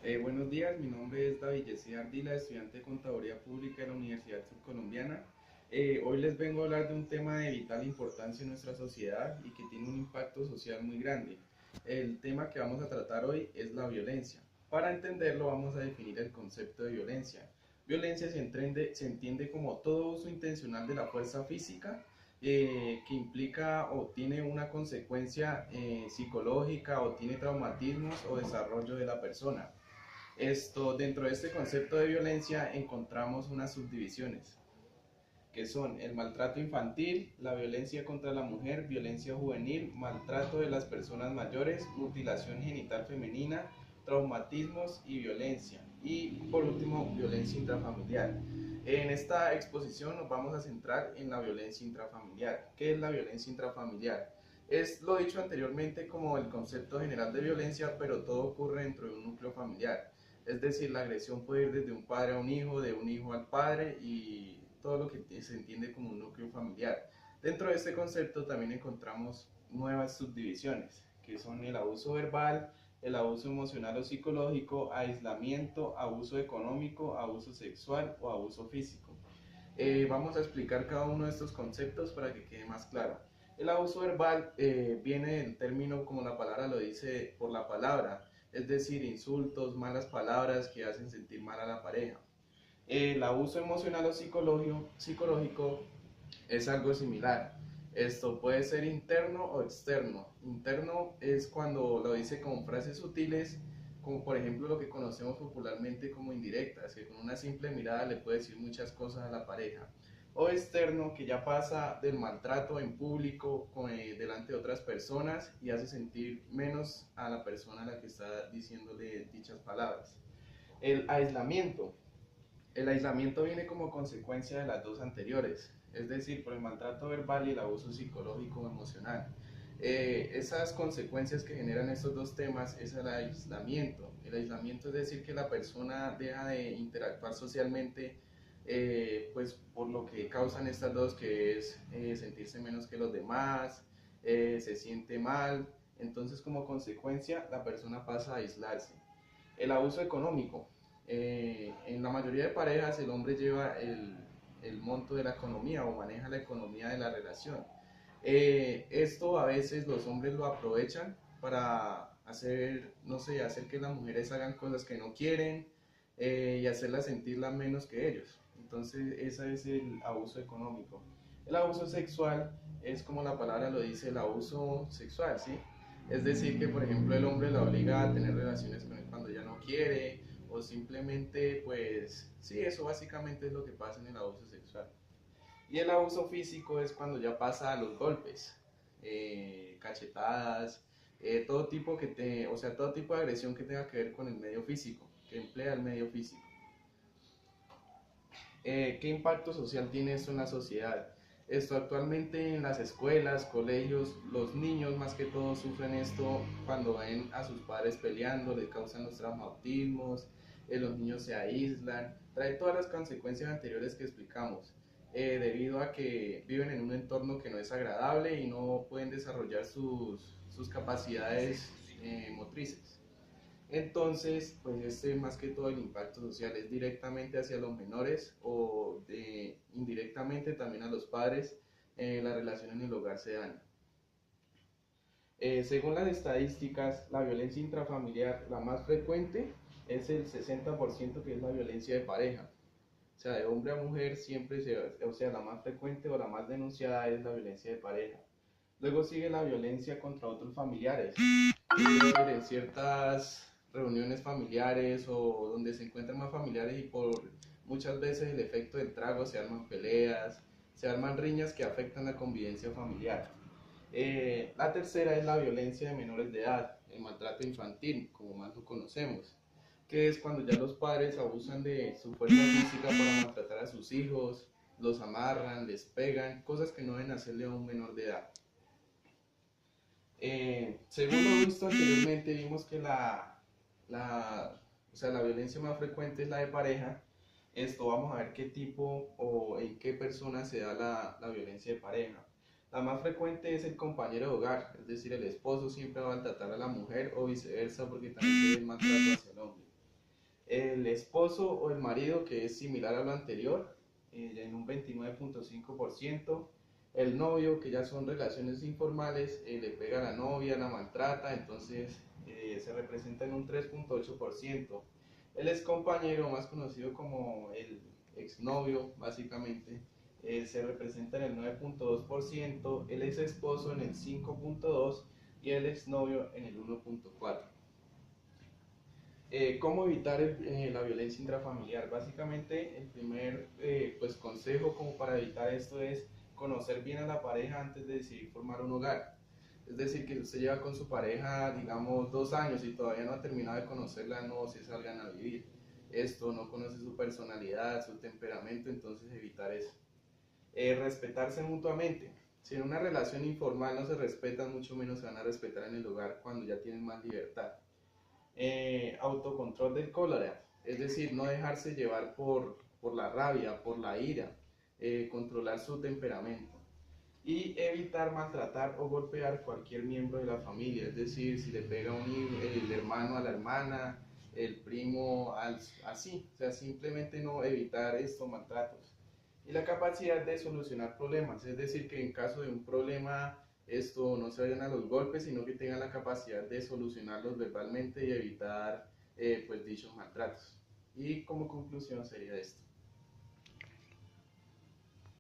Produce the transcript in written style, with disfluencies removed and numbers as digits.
Buenos días, mi nombre es David Yesí Ardila, estudiante de Contaduría Pública de la Universidad Subcolombiana. Hoy les vengo a hablar de un tema de vital importancia en nuestra sociedad y que tiene un impacto social muy grande. El tema que vamos a tratar hoy es la violencia. Para entenderlo vamos a definir el concepto de violencia. Violencia se entiende como todo uso intencional de la fuerza física que implica o tiene una consecuencia psicológica o tiene traumatismos o desarrollo de la persona. Dentro de este concepto de violencia encontramos unas subdivisiones, que son el maltrato infantil, la violencia contra la mujer, violencia juvenil, maltrato de las personas mayores, mutilación genital femenina, traumatismos y violencia. Y por último, violencia intrafamiliar. En esta exposición nos vamos a centrar en la violencia intrafamiliar. ¿Qué es la violencia intrafamiliar? Es lo dicho anteriormente como el concepto general de violencia, pero todo ocurre dentro de un núcleo familiar. Es decir, la agresión puede ir desde un padre a un hijo, de un hijo al padre y todo lo que se entiende como un núcleo familiar. Dentro de este concepto también encontramos nuevas subdivisiones, que son el abuso verbal, el abuso emocional o psicológico, aislamiento, abuso económico, abuso sexual o abuso físico. Vamos a explicar cada uno de estos conceptos para que quede más claro. El abuso verbal viene del término, como la palabra lo dice, por la palabra, es decir, insultos, malas palabras que hacen sentir mal a la pareja. El abuso emocional o psicológico es algo similar. Esto puede ser interno o externo. Interno es cuando lo dice con frases sutiles, como por ejemplo lo que conocemos popularmente como indirectas, que con una simple mirada le puede decir muchas cosas a la pareja. O externo, que ya pasa del maltrato en público delante de otras personas y hace sentir menos a la persona a la que está diciéndole dichas palabras. El aislamiento viene como consecuencia de las dos anteriores, es decir, por el maltrato verbal y el abuso psicológico o emocional. Esas consecuencias que generan estos dos temas es el aislamiento. El aislamiento es decir que la persona deja de interactuar socialmente, pues por lo que causan estas dos, que es sentirse menos que los demás, se siente mal, entonces como consecuencia la persona pasa a aislarse. El abuso económico. En la mayoría de parejas el hombre lleva el monto de la economía o maneja la economía de la relación. Esto a veces los hombres lo aprovechan para hacer, no sé, hacer que las mujeres hagan cosas que no quieren y hacerlas sentirlas menos que ellos. Entonces, ese es el abuso económico. El abuso sexual es como la palabra lo dice, el abuso sexual, ¿sí? Es decir, que por ejemplo el hombre la obliga a tener relaciones con él cuando ya no quiere, o simplemente, pues, sí, eso básicamente es lo que pasa en el abuso sexual. Y el abuso físico es cuando ya pasa a los golpes, cachetadas, todo tipo de agresión que tenga que ver con el medio físico, que emplea el medio físico. ¿Qué impacto social tiene esto en la sociedad? Esto actualmente en las escuelas, colegios, los niños más que todo sufren esto cuando ven a sus padres peleando, les causan los traumatismos, los niños se aíslan, trae todas las consecuencias anteriores que explicamos, debido a que viven en un entorno que no es agradable y no pueden desarrollar sus capacidades motrices. Entonces, pues más que todo el impacto social es directamente hacia los menores o indirectamente también a los padres, la relación en el hogar se daña. Según las estadísticas, la violencia intrafamiliar, la más frecuente, es el 60%, que es la violencia de pareja. O sea, de hombre a mujer la más frecuente o la más denunciada es la violencia de pareja. Luego sigue la violencia contra otros familiares, es decir, en ciertas reuniones familiares o donde se encuentran más familiares y por muchas veces el efecto del trago se arman peleas, se arman riñas que afectan la convivencia familiar. La tercera es la violencia de menores de edad, el maltrato infantil, como más lo conocemos, que es cuando ya los padres abusan de su fuerza física para maltratar a sus hijos, los amarran, les pegan, cosas que no deben hacerle a un menor de edad. Según lo visto anteriormente, vimos que la violencia más frecuente es la de pareja. Vamos a ver qué tipo o en qué persona se da la violencia de pareja. La más frecuente es el compañero de hogar, es decir, el esposo siempre va a maltratar a la mujer o viceversa porque también se ve el maltrato hacia el hombre. el esposo o el marido, que es similar a lo anterior, en un 29.5%, el novio, que ya son relaciones informales, le pega a la novia, la maltrata, entonces se representa en un 3.8%, el excompañero, más conocido como el exnovio, básicamente, se representa en el 9.2%, el ex esposo en el 5.2% y el exnovio en el 1.4%. ¿Cómo evitar la violencia intrafamiliar? Básicamente, el primer pues, consejo como para evitar esto es conocer bien a la pareja antes de decidir formar un hogar. Es decir, que usted lleva con su pareja, digamos, 2 años y todavía no ha terminado de conocerla, no se salgan a vivir. Esto, no conoce su personalidad, su temperamento, entonces evitar eso. Respetarse mutuamente. Si en una relación informal no se respetan, mucho menos se van a respetar en el hogar cuando ya tienen más libertad. Autocontrol del cólera, es decir, no dejarse llevar por la rabia, por la ira, controlar su temperamento y evitar maltratar o golpear cualquier miembro de la familia, es decir, si le pega el hermano a la hermana, el primo así, o sea, simplemente no evitar estos maltratos. Y la capacidad de solucionar problemas, es decir, que en caso de un problema no se vayan a los golpes, sino que tengan la capacidad de solucionarlos verbalmente y evitar pues dichos maltratos. Y como conclusión sería esto.